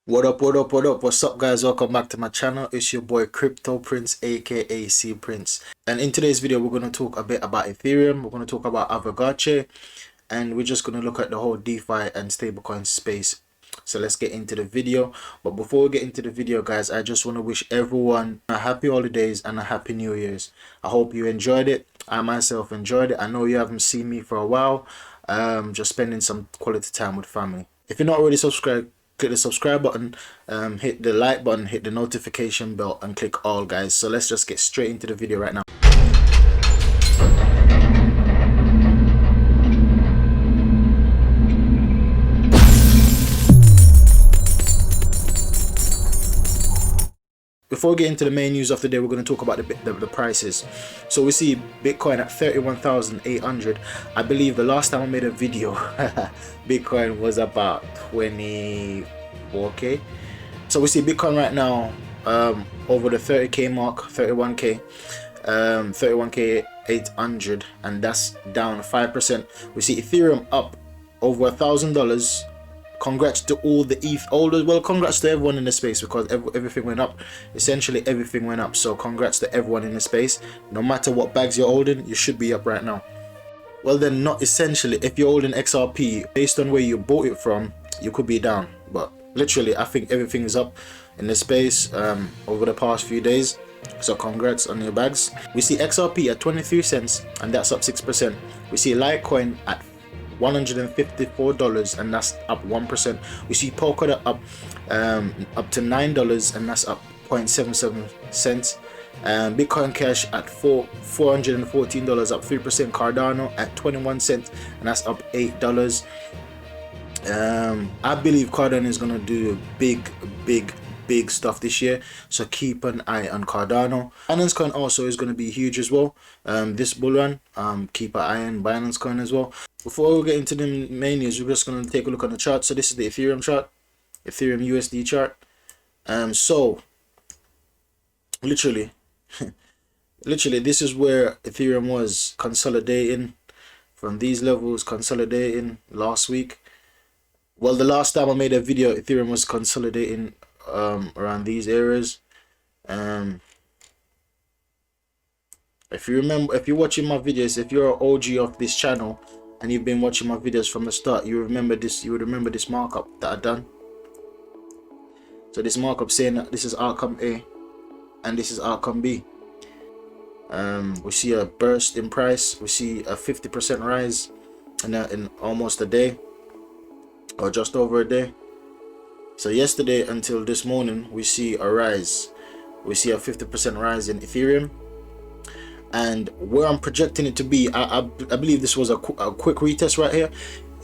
What up, what up, what up? What's up, guys? Welcome back to my channel. It's your boy Crypto Prince, aka C Prince. And in today's video, we're going to talk a bit about Ethereum. We're going to talk about Aavegotchi, and we're just going to look at the whole DeFi and stablecoin space. So let's get into the video. But before we get into the video, guys, I just want to wish everyone a happy holidays and a happy New Year's. I hope you enjoyed it. I myself enjoyed it. I know you haven't seen me for a while. Just spending some quality time with family. If you're not already subscribed, click the subscribe button, hit the like button, hit the notification bell, and click all, guys. So let's just get straight into the video right now. Before we get into the main news of the day, we're going to talk about the prices. So we see Bitcoin at 31,800. I believe the last time I made a video, Bitcoin was about 24k. So we see Bitcoin right now over the 30k mark, 31k, 31k 800, and that's down 5%. We see Ethereum up over $1,000. Congrats to all the ETH holders. Well, congrats to everyone in the space, because everything went up. Essentially everything went up, so congrats to everyone in the space. No matter what bags you're holding, you should be up right now. Well, then, not essentially. If you're holding XRP, based on where you bought it from, you could be down, but literally I think everything is up in the space over the past few days, so congrats on your bags. We see XRP at 23 cents, and that's up 6%. We see Litecoin at $154, and that's up 1%. We see Polkadot up to $9, and that's up 0.77 cents. Bitcoin Cash at $414, up 3%. Cardano at 21 cents, and that's up $8. I believe Cardano is gonna do big stuff this year, so keep an eye on Cardano. Binance Coin also is going to be huge as well this bull run. Keep an eye on Binance Coin as well. Before we get into the main news, we're just going to take a look on the chart. So this is the Ethereum chart, Ethereum USD chart. So literally this is where Ethereum was consolidating from these levels, consolidating last week. Well, the last time I made a video, Ethereum was consolidating around these areas. If you remember, if you're watching my videos, if you're an OG of this channel and you've been watching my videos from the start, you would remember this markup that I done. So this markup saying that this is outcome A and this is outcome B. We see a burst in price. We see a 50% rise in almost a day, or just over a day. So yesterday until this morning, we see a rise. We see a 50% rise in Ethereum, and where I'm projecting it to be, I believe this was a quick retest right here.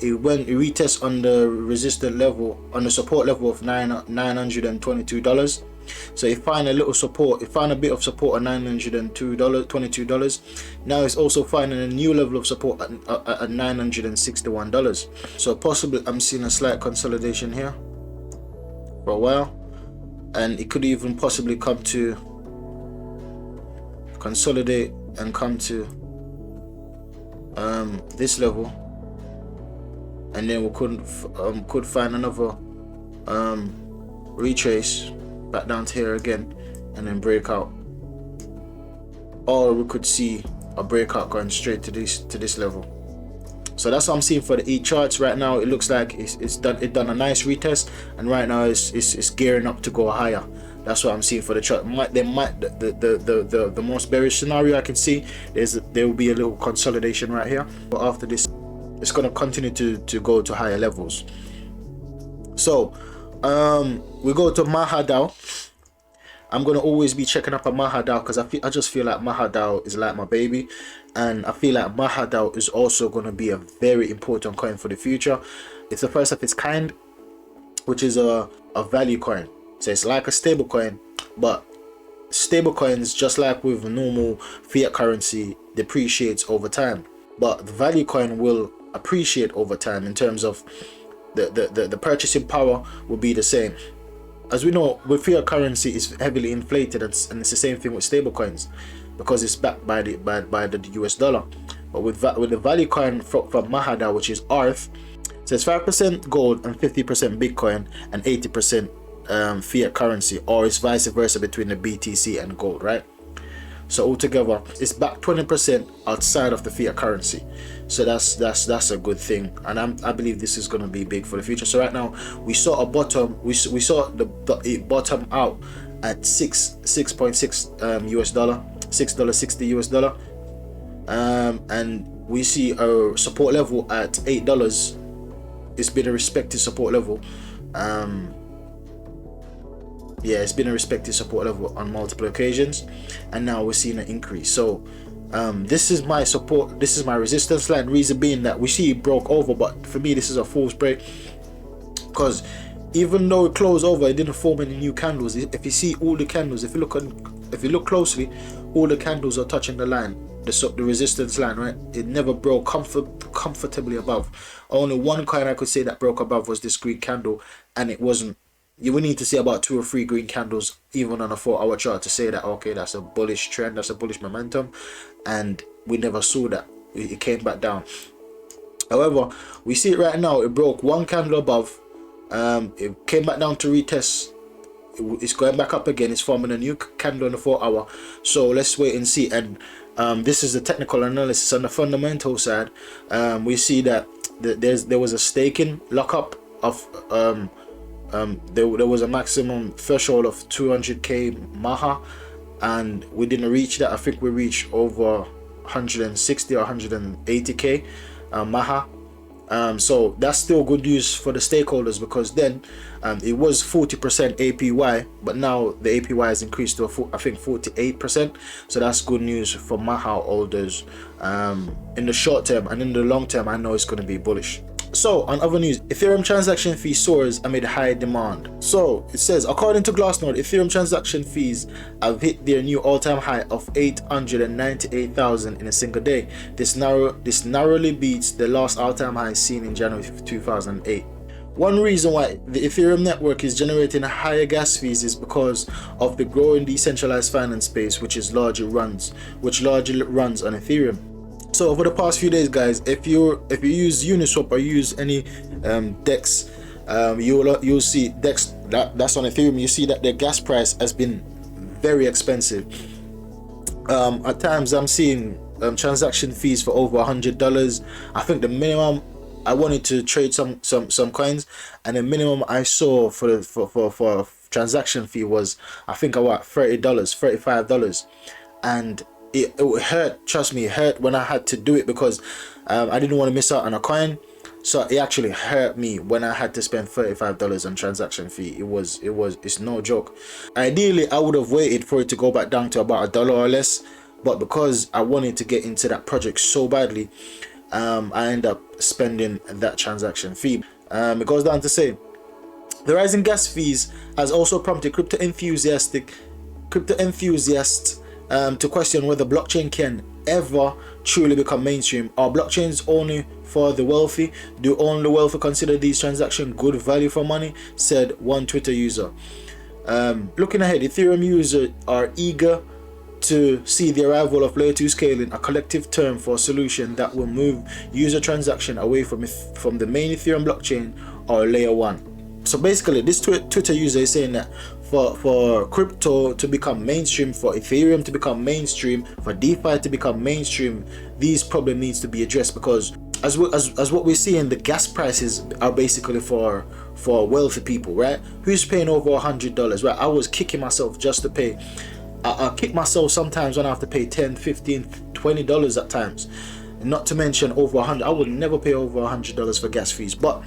It went retest on the resistance level, on the support level of $922. So it found a little support. It found a bit of support at $922. Now it's also finding a new level of support at $961. So possibly I'm seeing a slight consolidation here for a while, and it could even possibly come to consolidate and come to this level, and then we could find another retrace back down to here again and then break out, or we could see a breakout going straight to this level. So that's what I'm seeing for the E charts right now. It looks like it's done a nice retest, and right now it's gearing up to go higher. That's what I'm seeing for the chart. The most bearish scenario I can see there will be a little consolidation right here, but after this it's going to continue to go to higher levels. So we go to Mahadao. I'm gonna always be checking up on Mahadao, because I just feel like Mahadao is like my baby, and I feel like Mahadao is also gonna be a very important coin for the future. It's the first of its kind, which is a value coin. So it's like a stable coin, but stable coins, just like with normal fiat currency, depreciates over time. But the value coin will appreciate over time in terms of the purchasing power will be the same. As we know, with fiat currency, it's heavily inflated, and it's the same thing with stable coins, because it's backed by the US dollar. But with the value coin from Mahadao, which is ARTH, so it's 5% gold and 50% Bitcoin and 80% fiat currency, or it's vice versa between the BTC and gold, right? So altogether it's back 20% outside of the fiat currency. So that's a good thing, and I believe this is going to be big for the future. So right now we saw a bottom, we saw it bottom out at 6.6 US dollar, $6.60 US dollar, and we see a support level at $8. It's been a respected support level. Yeah, it's been a respected support level on multiple occasions, and now we're seeing an increase. So this is my support, this is my resistance line. Reason being that we see it broke over, but for me this is a false break, because even though it closed over, it didn't form any new candles. If you see all the candles, if you look closely, all the candles are touching the line, the resistance line, right? It never broke comfortably above. Only one coin I could say that broke above was this green candle, and it wasn't. You would need to see about 2 or 3 green candles even on a 4-hour chart to say that, okay, that's a bullish trend, that's a bullish momentum, and we never saw that. It came back down. However, we see it right now. It broke 1 candle above, it came back down to retest. It's going back up again. It's forming a new candle on the 4-hour. So let's wait and see. And this is the technical analysis. On the fundamental side, we see that there was a staking lockup of there was a maximum threshold of 200k MAHA, and we didn't reach that. I think we reached over 160 or 180k MAHA. So that's still good news for the stakeholders, because then it was 40% APY, but now the APY has increased to I think 48%. So that's good news for MAHA holders in the short term, and in the long term I know it's going to be bullish. So on other news, Ethereum transaction fee soars amid high demand. So it says, according to Glassnode, Ethereum transaction fees have hit their new all-time high of 898,000 in a single day. This narrowly beats the last all-time high seen in January 2008. One reason why the Ethereum network is generating higher gas fees is because of the growing decentralized finance space, which largely runs on Ethereum. So over the past few days, guys, if you use Uniswap or use any DEX, you'll see DEX that's on Ethereum. You see that their gas price has been very expensive. At times I'm seeing transaction fees for over $100. I think the minimum, I wanted to trade some coins, and the minimum I saw for transaction fee was, I think, about $30, $35, and it hurt. Trust me, it hurt when I had to do it, because I didn't want to miss out on a coin. So it actually hurt me when I had to spend $35 on transaction fee. It's no joke. Ideally, I would have waited for it to go back down to about $1 or less, but because I wanted to get into that project so badly, I end up spending that transaction fee. It goes down to say, the rising gas fees has also prompted crypto enthusiasts to question whether blockchain can ever truly become mainstream. Are blockchains only for the wealthy? Do only the wealthy consider these transactions good value for money? Said one Twitter user. Looking ahead, Ethereum users are eager to see the arrival of layer 2 scaling, a collective term for a solution that will move user transaction away from the main Ethereum blockchain or layer 1. So basically, this Twitter user is saying that for crypto to become mainstream, for Ethereum to become mainstream, for DeFi to become mainstream, these problem needs to be addressed, because as what we're seeing, the gas prices are basically for wealthy people, right? Who's paying over $100, right? I was kicking myself just to pay. I kick myself sometimes when I have to pay $10, $15, $20 at times, not to mention over $100. I would never pay over $100 for gas fees, but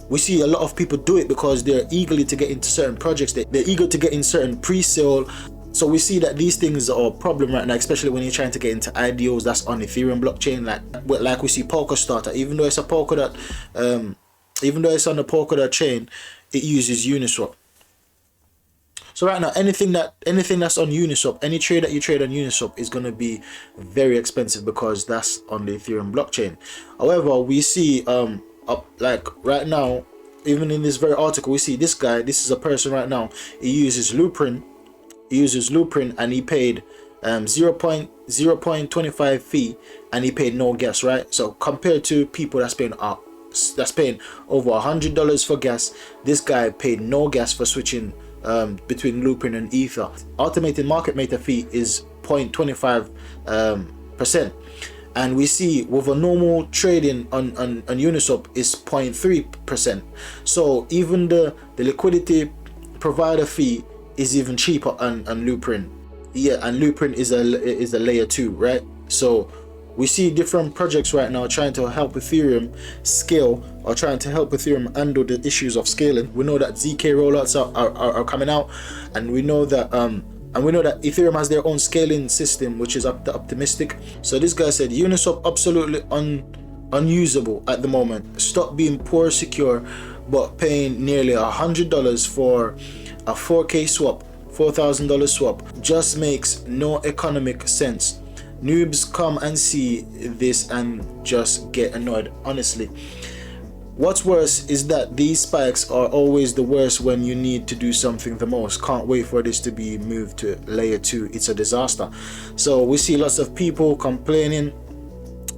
we see a lot of people do it because they're eager to get into certain projects. They're eager to get in certain pre-sale. So we see that these things are a problem right now, especially when you're trying to get into IDOs that's on Ethereum blockchain. Like we see Polkastarter, even though it's a Polkadot, even though it's on the Polkadot chain, it uses Uniswap. So right now, anything that's on Uniswap, any trade that you trade on Uniswap is going to be very expensive because that's on the Ethereum blockchain. However, we see like right now, even in this very article, we see this guy. This is a person right now. He uses Looprin. And he paid 0.25 fee, and he paid no gas, right? So compared to people that's paying that's paying over $100 for gas. This guy paid no gas for switching between Loopring and Ether. Automated market maker fee is 0.25%. And we see with a normal trading on Uniswap is 0.3%. So even the liquidity provider fee is even cheaper on Loopring. Yeah, and Loopring is a layer 2, right? So we see different projects right now trying to help Ethereum scale, or trying to help Ethereum handle the issues of scaling. We know that ZK rollouts are coming out, and we know that Ethereum has their own scaling system, which is optimistic. So this guy said Uniswap absolutely unusable at the moment. Stop being poor secure, but paying nearly $100 for a 4K swap, $4,000 swap, just makes no economic sense. Noobs come and see this and just get annoyed. Honestly, what's worse is that these spikes are always the worst when you need to do something the most. Can't wait for this to be moved to layer 2. It's a disaster. So we see lots of people complaining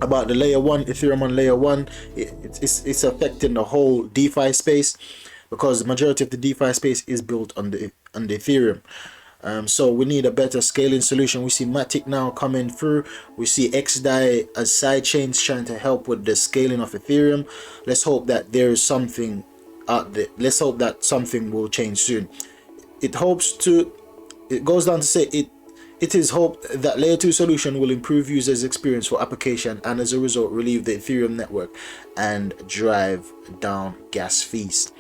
about the layer 1, Ethereum on layer 1. It's affecting the whole DeFi space, because the majority of the DeFi space is built on the Ethereum. So we need a better scaling solution. We see Matic now coming through. We see XDAI as side chains trying to help with the scaling of Ethereum. Let's hope that there is something out there. Let's hope that something will change soon. It goes down to say it is hoped that layer 2 solution will improve users' experience for application, and as a result relieve the Ethereum network and drive down gas fees.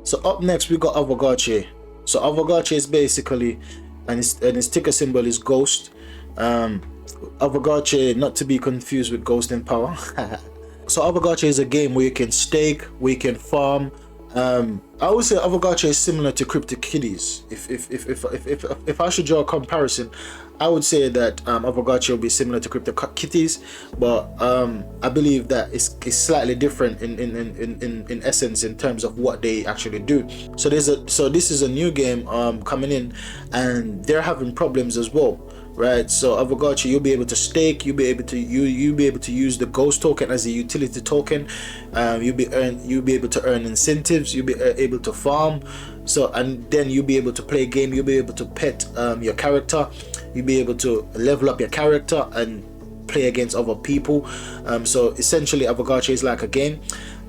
So up next we got Aavegotchi. So Aavegotchi is basically, and its ticker symbol is Ghost. Aavegotchi, not to be confused with Ghost in Power. So Aavegotchi is a game where you can stake, where you can farm. I would say Aavegotchi is similar to CryptoKitties. If I should draw a comparison, I would say that Aavegotchi will be similar to CryptoKitties, but I believe that it's slightly different in essence in terms of what they actually do. So this is a new game coming in, and they're having problems as well, right? So Aavegotchi, you'll be able to stake, you'll be able to use the Ghost token as a utility token. You'll be able to earn incentives, you'll be able to farm. So, and then you'll be able to play a game, you'll be able to pet your character, you'll be able to level up your character and play against other people. So essentially Aavegotchi is like a game,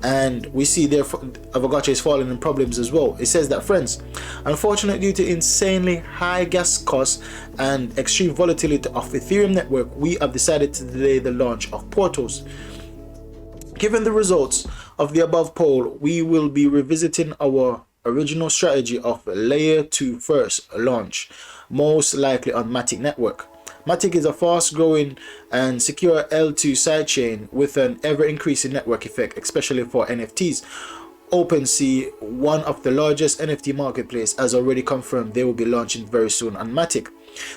and we see therefore Aavegotchi is falling in problems as well. It says that, friends, unfortunately due to insanely high gas costs and extreme volatility of Ethereum network, we have decided to delay the launch of portals. Given the results of the above poll, we will be revisiting our original strategy of layer 2 first launch, most likely on Matic network. Matic is a fast growing and secure L2 sidechain with an ever increasing network effect, especially for NFTs. OpenSea, one of the largest NFT marketplace, has already confirmed they will be launching very soon on Matic.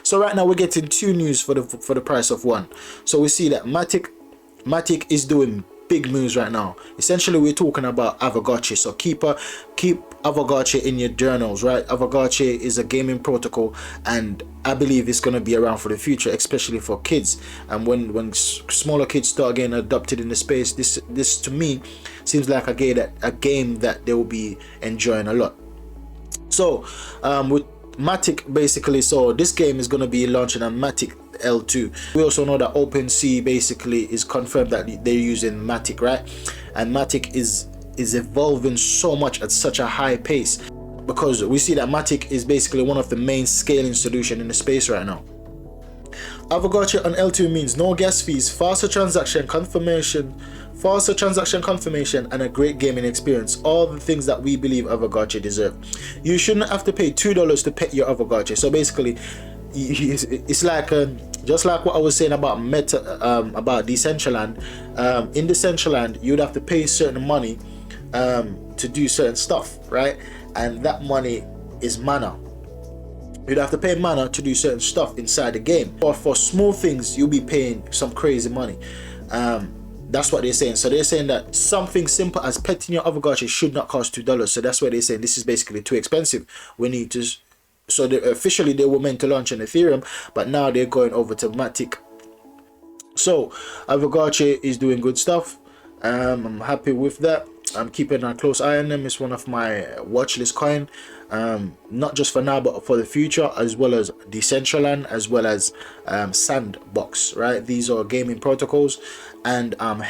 So right now we're getting 2 news for the price of 1. So we see that Matic is doing big moves right now. Essentially we're talking about Aavegotchi, so keep Aavegotchi in your journals, right? Aavegotchi is a gaming protocol, and I believe it's going to be around for the future, especially for kids. And when smaller kids start getting adopted in the space, this to me seems like a game that they will be enjoying a lot. So with Matic, basically, so this game is going to be launching on Matic L2. We also know that OpenSea basically is confirmed that they're using Matic, right? And Matic is evolving so much at such a high pace, because we see that Matic is basically one of the main scaling solution in the space right now. Aavegotchi on L2 means no gas fees, faster transaction confirmation, and a great gaming experience. All the things that we believe Aavegotchi deserve. You shouldn't have to pay $2 to pet your Aavegotchi. So basically, it's like just like what I was saying about about Decentraland. In Decentraland, you'd have to pay certain money to do certain stuff, right? And that money is mana. You'd have to pay mana to do certain stuff inside the game. Or for small things, you'll be paying some crazy money. That's what they're saying. So they're saying that something simple as petting your Aavegotchi should not cost $2. So that's why they're saying this is basically too expensive. We need to. So officially they were meant to launch on Ethereum, but now they're going over to Matic. So Aavegotchi is doing good stuff. I'm happy with that. I'm keeping a close eye on them. It's one of my watch list coin, not just for now but for the future, as well as Decentraland, as well as Sandbox. Right, these are gaming protocols, and I'm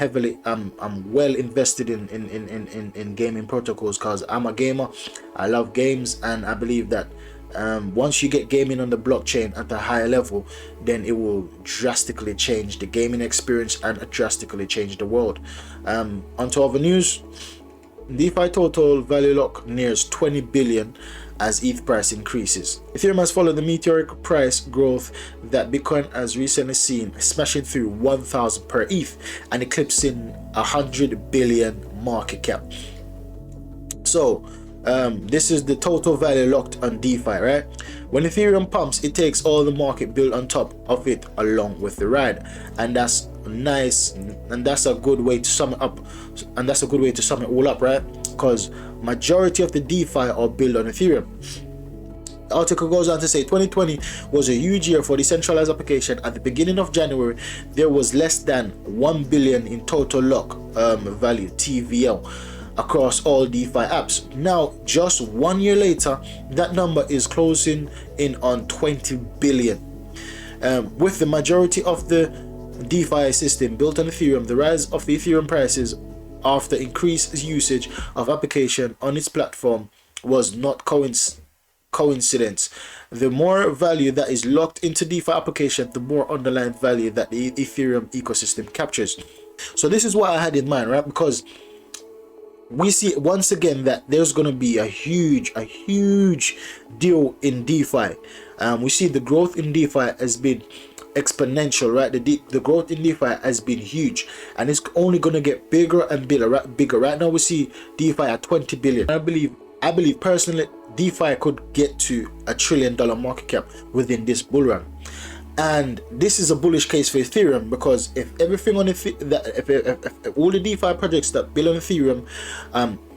well invested in gaming protocols because I'm a gamer. I love games, and I believe that once you get gaming on the blockchain at a higher level, then it will drastically change the gaming experience and drastically change the world. Onto other news. DeFi total value lock nears 20 billion as ETH price increases. Ethereum has followed the meteoric price growth that Bitcoin has recently seen, smashing through 1,000 per ETH and eclipsing 100 billion market cap. So this is the total value locked on DeFi, right? When Ethereum pumps, it takes all the market built on top of it along with the ride, and that's nice, and that's a good way to sum it up, and that's a good way to sum it all up, right? Because majority of the DeFi are built on Ethereum. The article goes on to say 2020 was a huge year for decentralized application. At the beginning of January, there was less than 1 billion in total lock value, TVL, across all DeFi apps. Now, just 1 year later, that number is closing in on 20 billion. With the majority of the DeFi system built on Ethereum, the rise of the Ethereum prices after increased usage of application on its platform was not coincidence. The more value that is locked into DeFi application, the more underlying value that the Ethereum ecosystem captures. So this is what I had in mind, right? Because we see once again that there's going to be a huge deal in DeFi. We see the growth in DeFi has been exponential, right? The growth in DeFi has been huge, and it's only going to get bigger and bigger. Right now we see DeFi at 20 billion. I believe personally DeFi could get to $1 trillion market cap within this bull run. And this is a bullish case for Ethereum, because if everything on if all the DeFi projects that build on Ethereum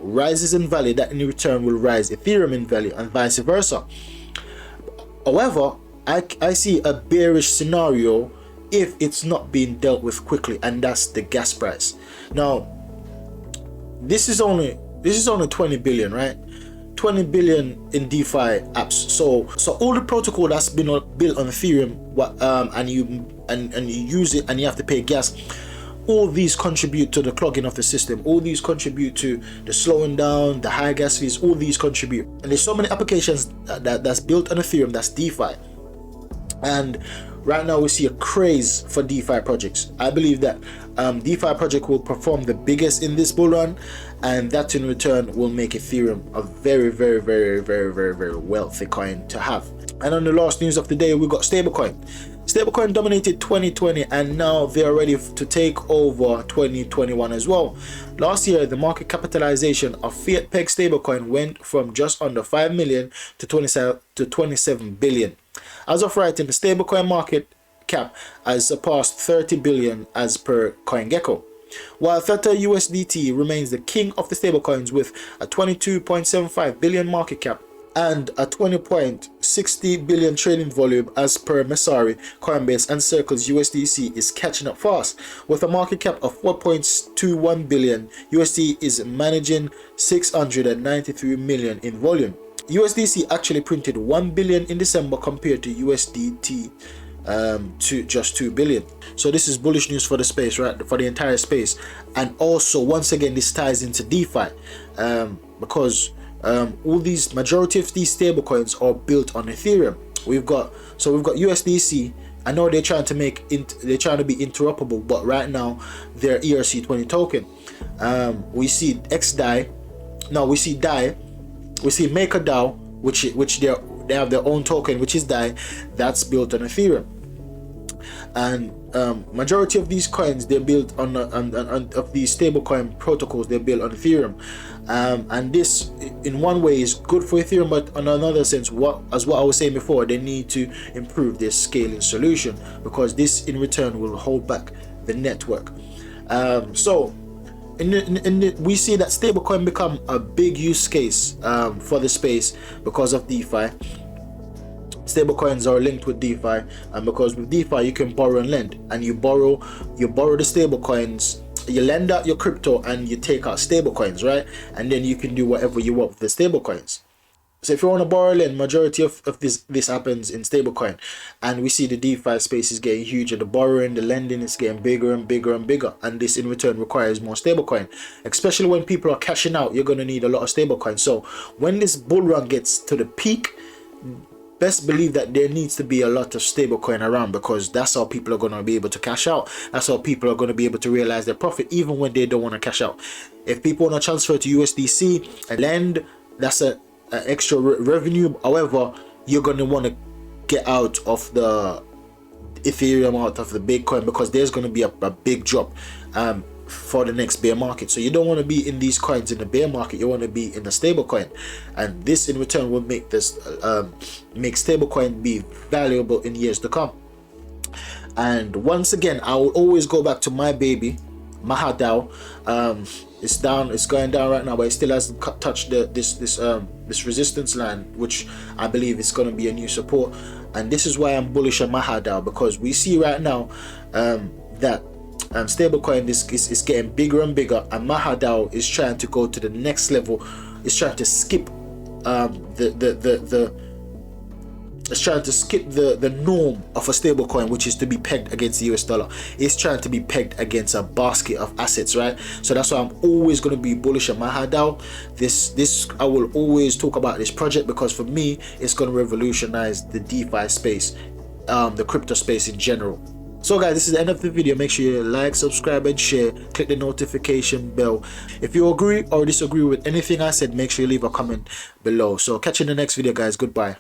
rises in value, that in return will rise Ethereum in value, and vice versa. However, I see a bearish scenario if it's not being dealt with quickly, and that's the gas price. Now, this is only 20 billion, right? 20 billion in DeFi apps. So all the protocol that's been built on Ethereum, and you use it and you have to pay gas, all these contribute to the clogging of the system. All these contribute to the slowing down, the high gas fees. All these contribute, and there's so many applications that's built on Ethereum that's DeFi. And right now we see a craze for DeFi projects. I believe that DeFi project will perform the biggest in this bull run, and that in return will make Ethereum a very wealthy coin to have. And on the last news of the day, we got stablecoin. Stablecoin dominated 2020, and now they are ready to take over 2021 as well. Last year, the market capitalization of fiat peg stablecoin went from just under 5 million to 27 billion. As of writing, the stablecoin market cap has surpassed 30 billion as per CoinGecko. While Theta USDT remains the king of the stablecoins with a 22.75 billion market cap and a 20.60 billion trading volume as per Messari, Coinbase and Circle's USDC is catching up fast. With a market cap of 4.21 billion, USD is managing 693 million in volume. USDC actually printed 1 billion in December compared to USDT to just 2 billion. So this is bullish news for the space, right? For the entire space. And also, once again, this ties into DeFi, because majority of these stablecoins are built on Ethereum. We've got USDC. I know they're trying to be interoperable, but right now they're ERC20 token. We see XDAI. No, we see DAI. We see MakerDAO, which they have their own token, which is DAI, that's built on Ethereum. And majority of these coins, they're built on of these stablecoin protocols, they're built on Ethereum. And this in one way is good for Ethereum, but in another sense, as what I was saying before, they need to improve their scaling solution, because this in return will hold back the network. We see that stablecoin become a big use case for the space because of DeFi. Stablecoins are linked with DeFi, and because with DeFi you can borrow and lend, and you borrow the stablecoins you lend out your crypto and you take out stable coins, right? And then you can do whatever you want with the stable coins. So if you want to borrow, then majority of this happens in stablecoin, and we see the DeFi space is getting huger. The borrowing, the lending is getting bigger and bigger and bigger, and this in return requires more stablecoin. Especially when people are cashing out, you're going to need a lot of stablecoin. So when this bull run gets to the peak, best believe that there needs to be a lot of stablecoin around, because that's how people are going to be able to cash out. That's how people are going to be able to realize their profit even when they don't want to cash out. If people want to transfer to USDC and lend, that's a extra revenue. However, you're going to want to get out of the Ethereum, out of the Bitcoin, because there's going to be a big drop for the next bear market. So you don't want to be in these coins in the bear market. You want to be in the stable coin, and this in return will make this make stable coin be valuable in years to come. And once again, I will always go back to my baby Mahadao. It's down, it's going down right now, but it still hasn't touched this resistance line, which I believe is going to be a new support. And this is why I'm bullish on Mahadao, because we see right now that stablecoin is getting bigger and bigger, and Mahadao is trying to go to the next level. It's trying to skip it's trying to skip the norm of a stable coin, which is to be pegged against the US dollar. It's trying to be pegged against a basket of assets, right? So that's why I'm always going to be bullish on Mahadao. This I will always talk about this project, because for me it's going to revolutionize the DeFi space, the crypto space in general. So guys, this is the end of the video. Make sure you like, subscribe and share. Click the notification bell. If you agree or disagree with anything I said, make sure you leave a comment below. So catch you in the next video guys. Goodbye.